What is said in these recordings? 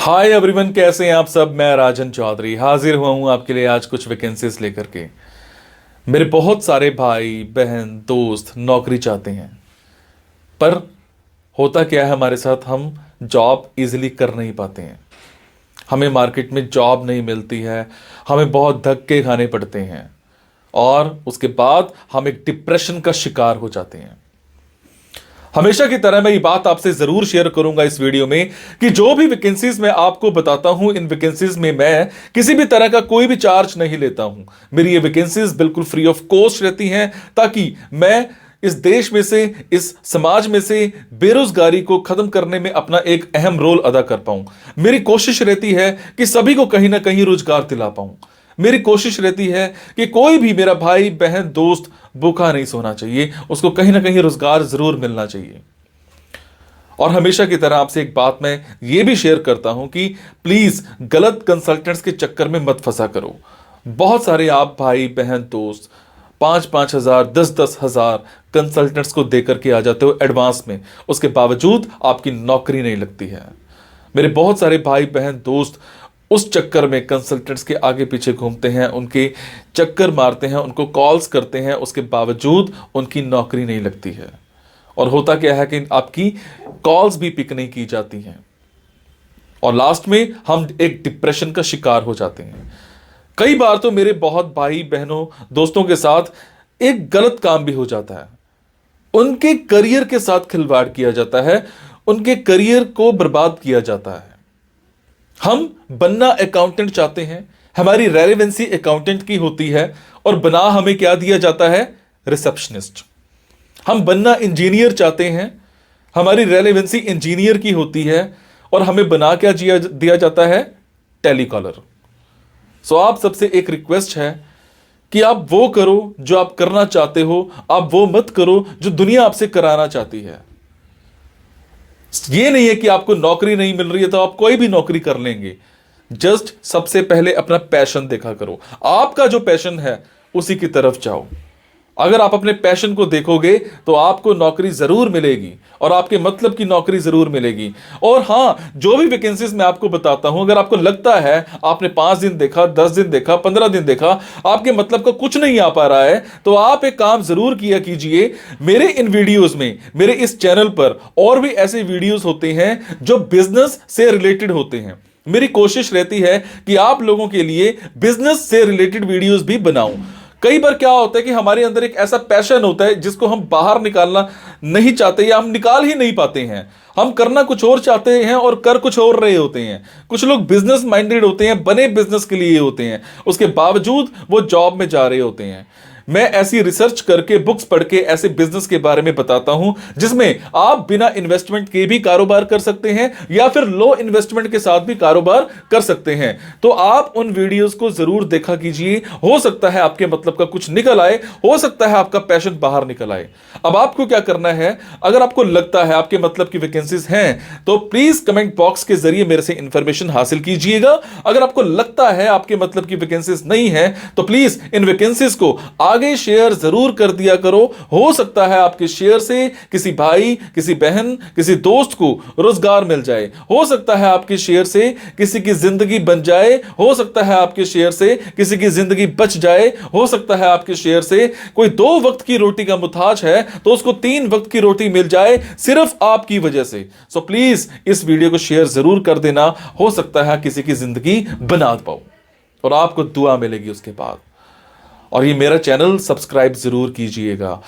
Hi everyone, कैसे हैं आप सब। मैं राजन चौधरी हाजिर हुआ हूं आपके लिए आज कुछ वैकेंसीज लेकर के। मेरे बहुत सारे भाई बहन दोस्त नौकरी चाहते हैं, पर होता क्या है हमारे साथ, हम जॉब इजीली कर नहीं पाते हैं। हमें मार्केट में जॉब नहीं मिलती है, हमें बहुत धक्के खाने पड़ते हैं और उसके बाद हम एक डिप्रेशन का शिकार हो जाते हैं। हमेशा की तरह मैं ये बात आपसे जरूर शेयर करूंगा इस वीडियो में कि जो भी वैकेंसीज मैं आपको बताता हूं, इन वैकेंसीज में मैं किसी भी तरह का कोई भी चार्ज नहीं लेता हूं। मेरी ये वैकेंसीज बिल्कुल फ्री ऑफ कॉस्ट रहती हैं, ताकि मैं इस देश में से, इस समाज में से बेरोजगारी को खत्म करने में अपना एक अहम रोल अदा कर पाऊं। मेरी कोशिश रहती है कि सभी को कहीं ना कहीं रोजगार दिला पाऊं। मेरी कोशिश रहती है कि कोई भी मेरा भाई बहन दोस्त भूखा नहीं सोना चाहिए, उसको कहीं ना कहीं रोजगार जरूर मिलना चाहिए। और हमेशा की तरह आपसे एक बात मैं ये भी शेयर करता हूं कि प्लीज गलत कंसल्टेंट्स के चक्कर में मत फंसा करो। बहुत सारे आप भाई बहन दोस्त 5,000 10,000 कंसल्टेंट्स को देकर के आ जाते हो एडवांस में, उसके बावजूद आपकी नौकरी नहीं लगती है। मेरे बहुत सारे भाई बहन दोस्त उस चक्कर में कंसल्टेंट्स के आगे पीछे घूमते हैं, उनके चक्कर मारते हैं, उनको कॉल्स करते हैं, उसके बावजूद उनकी नौकरी नहीं लगती है। और होता क्या है कि आपकी कॉल्स भी पिक नहीं की जाती हैं और लास्ट में हम एक डिप्रेशन का शिकार हो जाते हैं। कई बार तो मेरे बहुत भाई बहनों दोस्तों के साथ एक गलत काम भी हो जाता है। उनके करियर के साथ खिलवाड़ किया जाता है, उनके करियर को बर्बाद किया जाता है। हम बनना अकाउंटेंट चाहते हैं, हमारी रेलेवेंसी अकाउंटेंट की होती है और बना हमें क्या दिया जाता है, रिसेप्शनिस्ट। हम बनना इंजीनियर चाहते हैं, हमारी रेलेवेंसी इंजीनियर की होती है और हमें बना क्या दिया जाता है, टेलीकॉलर। सो आप सबसे एक रिक्वेस्ट है कि आप वो करो जो आप करना चाहते हो, आप वो मत करो जो दुनिया आपसे कराना चाहती है। ये नहीं है कि आपको नौकरी नहीं मिल रही है तो आप कोई भी नौकरी कर लेंगे। जस्ट सबसे पहले अपना पैशन देखा करो, आपका जो पैशन है उसी की तरफ जाओ। अगर आप अपने पैशन को देखोगे तो आपको नौकरी जरूर मिलेगी और आपके मतलब की नौकरी जरूर मिलेगी। और हां, जो भी वैकेंसीज मैं आपको बताता हूं, अगर आपको लगता है आपने 5 दिन देखा, 10 दिन देखा, 15 दिन देखा, आपके मतलब का कुछ नहीं आ पा रहा है, तो आप एक काम जरूर किया कीजिए। मेरे इन वीडियोस में, मेरे इस चैनल पर और भी ऐसे वीडियोस होते हैं जो बिजनेस से रिलेटेड होते हैं। मेरी कोशिश रहती है कि आप लोगों के लिए बिजनेस से रिलेटेड वीडियोस भी बनाऊं। कई बार क्या होता है कि हमारे अंदर एक ऐसा पैशन होता है जिसको हम बाहर निकालना नहीं चाहते या हम निकाल ही नहीं पाते हैं। हम करना कुछ और चाहते हैं और कर कुछ और रहे होते हैं। कुछ लोग बिजनेस माइंडेड होते हैं, बने बिजनेस के लिए होते हैं, उसके बावजूद वो जॉब में जा रहे होते हैं। मैं ऐसी रिसर्च करके, बुक्स पढ़ के ऐसे बिजनेस के बारे में बताता हूं जिसमें आप बिना इन्वेस्टमेंट के भी कारोबार कर सकते हैं या फिर लो इन्वेस्टमेंट के साथ भी कारोबार कर सकते हैं। तो आप उन वीडियोस को जरूर देखा कीजिए। हो सकता है आपके मतलब का कुछ निकल आए, हो सकता है आपका पैशन बाहर निकल आए। अब आपको क्या करना है, अगर आपको लगता है आपके मतलब की वैकेंसीज हैं तो प्लीज कमेंट बॉक्स के जरिए मेरे से इंफॉर्मेशन हासिल कीजिएगा। अगर आपको लगता है आपके मतलब की वैकेंसीज नहीं है तो प्लीज इन वैकेंसीज को आगे शेयर जरूर कर दिया करो। हो सकता है आपके शेयर से किसी भाई, किसी बहन, किसी दोस्त को रोजगार मिल जाए। हो सकता है आपके शेयर से किसी की जिंदगी बन जाए। हो सकता है आपके शेयर से किसी की जिंदगी बच जाए। हो सकता है आपके शेयर से कोई 2 वक्त की रोटी का मुताज है तो उसको 3 वक्त की रोटी मिल जाए, सिर्फ आपकी वजह से। सो प्लीज इस वीडियो को शेयर जरूर कर देना। हो सकता है किसी की जिंदगी बना पाओ और आपको दुआ मिलेगी उसके बाद। और ये मेरा चैनल सब्सक्राइब जरूर कीजिएगा।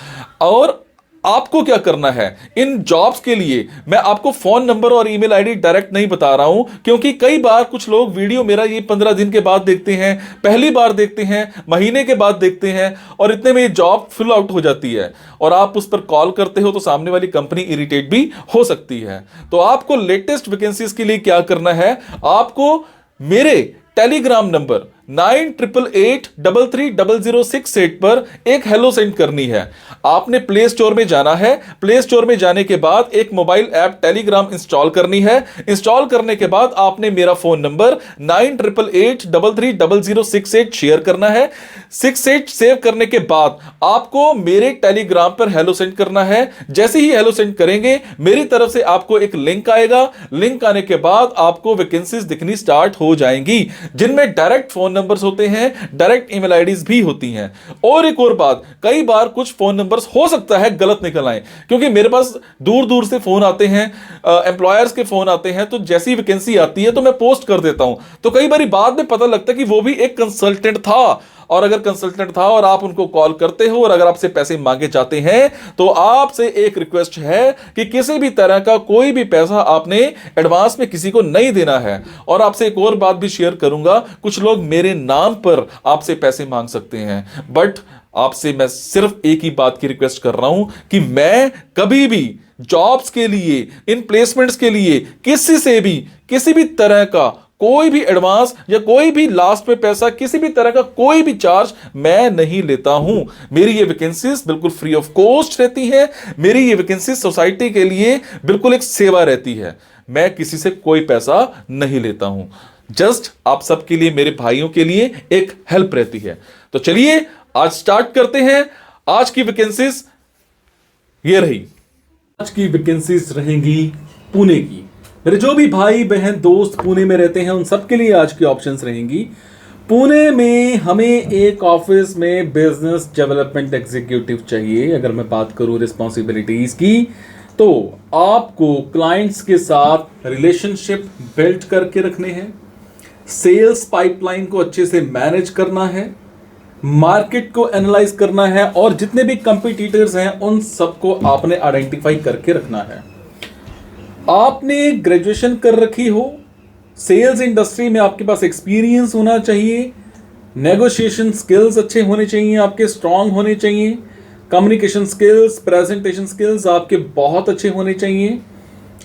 और आपको क्या करना है, इन जॉब्स के लिए मैं आपको फोन नंबर और ईमेल आईडी डायरेक्ट नहीं बता रहा हूं, क्योंकि कई बार कुछ लोग वीडियो मेरा ये 15 दिन के बाद देखते हैं, पहली बार देखते हैं, महीने के बाद देखते हैं और इतने में ये जॉब फिल आउट हो जाती है और आप उस पर कॉल करते हो तो सामने वाली कंपनी इरिटेट भी हो सकती है। तो आपको लेटेस्ट वैकेंसीज के लिए क्या करना है, आपको मेरे टेलीग्राम नंबर 9888330068 पर एक हेलो सेंड करनी है। आपने प्ले स्टोर में जाना है, प्ले स्टोर में जाने के बाद एक मोबाइल ऐप टेलीग्राम इंस्टॉल करनी है। इंस्टॉल करने के बाद आपने मेरा फोन नंबर 9888330068 शेयर करना है। 68 सेव करने के बाद आपको मेरे टेलीग्राम पर हेलो सेंड करना है। जैसे ही हेलो सेंड करेंगे मेरी तरफ से आपको एक लिंक आएगा। लिंक आने के बाद आपको वैकेंसीज दिखनी स्टार्ट हो जाएंगी, जिनमें डायरेक्ट फोन नंबर्स होते हैं, डायरेक्ट ईमेल आईडीज भी होती हैं। और एक और बात, कई बार कुछ फोन नंबर्स हो सकता है गलत निकल आए, क्योंकि मेरे पास दूर दूर से फोन आते हैं, एम्प्लॉयर्स के फोन आते हैं, तो जैसी वैकेंसी आती है तो मैं पोस्ट कर देता हूं। तो कई बार बाद में पता लगता है कि वो भी एक कंसल्टेंट था, और अगर कंसल्टेंट था और आप उनको कॉल करते हो और अगर आपसे पैसे मांगे जाते हैं, तो आपसे एक रिक्वेस्ट है कि किसी भी तरह का कोई भी पैसा आपने एडवांस में किसी को नहीं देना है। और आपसे एक और बात भी शेयर करूंगा, कुछ लोग मेरे नाम पर आपसे पैसे मांग सकते हैं, बट आपसे मैं सिर्फ एक ही बात की रिक्वेस्ट कर रहा हूं कि मैं कभी भी जॉब्स के लिए, इन प्लेसमेंट्स के लिए किसी से भी किसी भी तरह का कोई भी एडवांस या कोई भी लास्ट में पैसा, किसी भी तरह का कोई भी चार्ज मैं नहीं लेता हूं। मेरी ये वैकेंसीज बिल्कुल फ्री ऑफ कॉस्ट रहती है। मेरी ये वैकेंसीज सोसाइटी के लिए बिल्कुल एक सेवा रहती है। मैं किसी से कोई पैसा नहीं लेता हूं, जस्ट आप सबके लिए, मेरे भाइयों के लिए एक हेल्प रहती है। तो चलिए आज स्टार्ट करते हैं। आज की वैकेंसीज ये रही। आज की वैकेंसीज रहेंगी पुणे की। मेरे जो भी भाई बहन दोस्त पुणे में रहते हैं उन सबके लिए आज की ऑप्शंस रहेंगी। पुणे में हमें एक ऑफिस में बिजनेस डेवलपमेंट एग्जीक्यूटिव चाहिए। अगर मैं बात करूं रिस्पॉन्सिबिलिटीज की, तो आपको क्लाइंट्स के साथ रिलेशनशिप बिल्ड करके रखने हैं, सेल्स पाइपलाइन को अच्छे से मैनेज करना है, मार्केट को एनालाइज करना है, और जितने भी कंपटीटर्स हैं उन सबको आपने आइडेंटिफाई करके रखना है। आपने ग्रेजुएशन कर रखी हो, सेल्स इंडस्ट्री में आपके पास एक्सपीरियंस होना चाहिए, नेगोशिएशन स्किल्स अच्छे होने चाहिए, आपके स्ट्रांग होने चाहिए, कम्युनिकेशन स्किल्स, प्रेजेंटेशन स्किल्स आपके बहुत अच्छे होने चाहिए,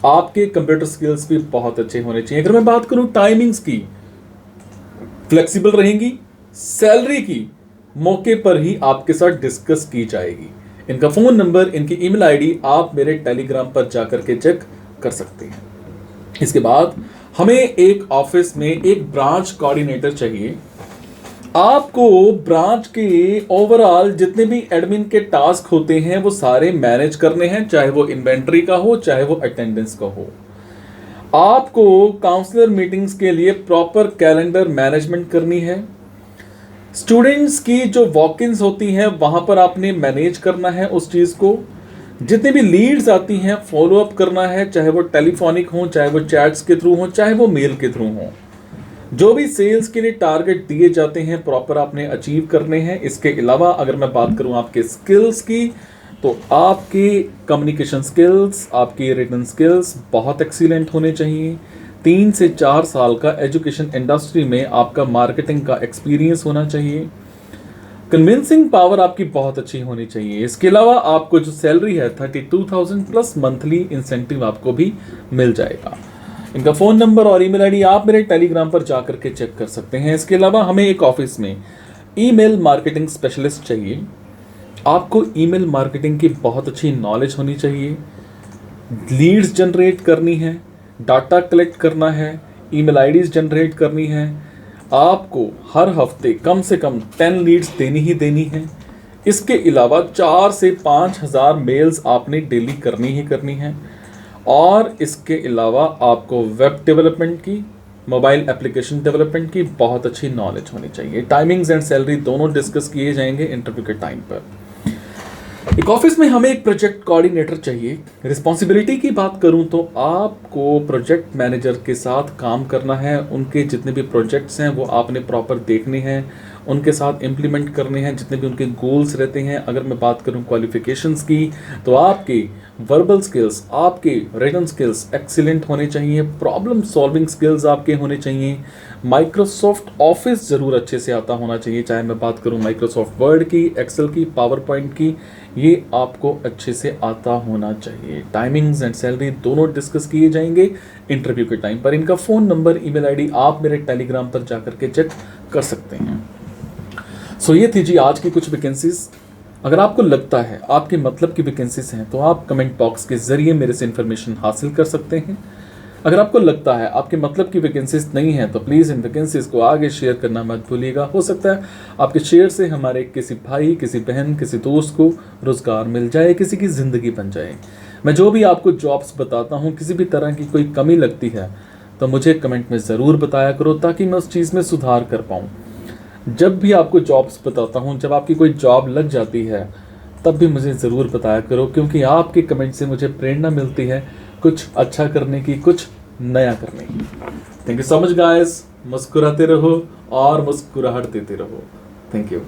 आपके कंप्यूटर स्किल्स भी बहुत अच्छे होने चाहिए। अगर मैं बात करूं टाइमिंग्स की, फ्लेक्सिबल रहेंगी। सैलरी की मौके पर ही आपके साथ डिस्कस की जाएगी। इनका फोन नंबर, इनकी ईमेल आईडी आप मेरे टेलीग्राम पर जाकर के चेक कर सकते हैं। इसके बाद हमें एक ऑफिस में एक ब्रांच कोऑर्डिनेटर चाहिए। आपको ब्रांच के ओवरऑल जितने भी एडमिन के टास्क होते हैं वो सारे मैनेज करने हैं, चाहे वो इन्वेंट्री का हो, चाहे वो अटेंडेंस का हो। आपको काउंसलर मीटिंग्स के लिए प्रॉपर कैलेंडर मैनेजमेंट करनी है। स्टूडेंट्स की जो वॉक-इन्स होती हैं वहां पर आपने मैनेज करना है उस चीज को। जितनी भी लीड्स आती हैं फॉलो अप करना है, चाहे वो टेलीफोनिक हो, चाहे वो चैट्स के थ्रू हो, चाहे वो मेल के थ्रू हो। जो भी सेल्स के लिए टारगेट दिए जाते हैं प्रॉपर आपने अचीव करने हैं। इसके अलावा अगर मैं बात करूं आपके स्किल्स की, तो आपके कम्युनिकेशन स्किल्स, आपकी रिटन स्किल्स बहुत एक्सीलेंट होने चाहिए। 3 से 4 साल का एजुकेशन इंडस्ट्री में आपका मार्केटिंग का एक्सपीरियंस होना चाहिए। कन्विंसिंग पावर आपकी बहुत अच्छी होनी चाहिए। इसके अलावा आपको जो सैलरी है 32,000 प्लस मंथली इंसेंटिव आपको भी मिल जाएगा। इनका फ़ोन नंबर और ईमेल आईडी आप मेरे टेलीग्राम पर जाकर के चेक कर सकते हैं। इसके अलावा हमें एक ऑफिस में ईमेल मार्केटिंग स्पेशलिस्ट चाहिए। आपको ईमेल मार्केटिंग की बहुत अच्छी नॉलेज होनी चाहिए। लीड्स जनरेट करनी है, डाटा कलेक्ट करना है, ईमेल आईडीज जनरेट करनी है। आपको हर हफ्ते कम से कम 10 लीड्स देनी ही देनी है। इसके अलावा 4 से 5,000 मेल्स आपने डेली करनी ही करनी है। और इसके अलावा आपको वेब डेवलपमेंट की, मोबाइल एप्लीकेशन डेवलपमेंट की बहुत अच्छी नॉलेज होनी चाहिए। टाइमिंग्स एंड सैलरी दोनों डिस्कस किए जाएंगे इंटरव्यू के टाइम पर। एक ऑफिस में हमें एक प्रोजेक्ट कोऑर्डिनेटर चाहिए। रिस्पॉन्सिबिलिटी की बात करूं तो आपको प्रोजेक्ट मैनेजर के साथ काम करना है। उनके जितने भी प्रोजेक्ट्स हैं वो आपने प्रॉपर देखने हैं, उनके साथ इम्प्लीमेंट करने हैं जितने भी उनके गोल्स रहते हैं। अगर मैं बात करूं क्वालिफिकेशंस की, तो आपके वर्बल स्किल्स, आपके रिटन स्किल्स एक्सीलेंट होने चाहिए। प्रॉब्लम सॉल्विंग स्किल्स आपके होने चाहिए। माइक्रोसॉफ्ट ऑफिस ज़रूर अच्छे से आता होना चाहिए, चाहे मैं बात करूं माइक्रोसॉफ्ट वर्ड की, एक्सेल की, पावर पॉइंट की, ये आपको अच्छे से आता होना चाहिए। टाइमिंग्स एंड सैलरी दोनों डिस्कस किए जाएंगे इंटरव्यू के टाइम पर। इनका फ़ोन नंबर, ईमेल आईडी आप मेरे टेलीग्राम पर जाकर के चेक कर सकते हैं। सो ये थी जी आज की कुछ वैकेंसीज। अगर आपको लगता है आपके मतलब की वैकेंसीज हैं तो आप कमेंट बॉक्स के ज़रिए मेरे से इन्फॉर्मेशन हासिल कर सकते हैं। अगर आपको लगता है आपके मतलब की वैकेंसीज नहीं है तो प्लीज़ इन वैकेंसीज को आगे शेयर करना मत भूलिएगा। हो सकता है आपके शेयर से हमारे किसी भाई, किसी बहन, किसी दोस्त को रोज़गार मिल जाए, किसी की ज़िंदगी बन जाए। मैं जो भी आपको जॉब्स बताता हूँ, किसी भी तरह की कोई कमी लगती है तो मुझे कमेंट में ज़रूर बताया करो ताकि मैं उस चीज़ में सुधार कर पाऊँ। जब भी आपको जॉब्स बताता हूँ, जब आपकी कोई जॉब लग जाती है तब भी मुझे ज़रूर बताया करो, क्योंकि आपके कमेंट से मुझे प्रेरणा मिलती है कुछ अच्छा करने की, कुछ नया करने की। Thank you so much guys. मुस्कुराते रहो और मुस्कुराहट देते रहो। Thank you.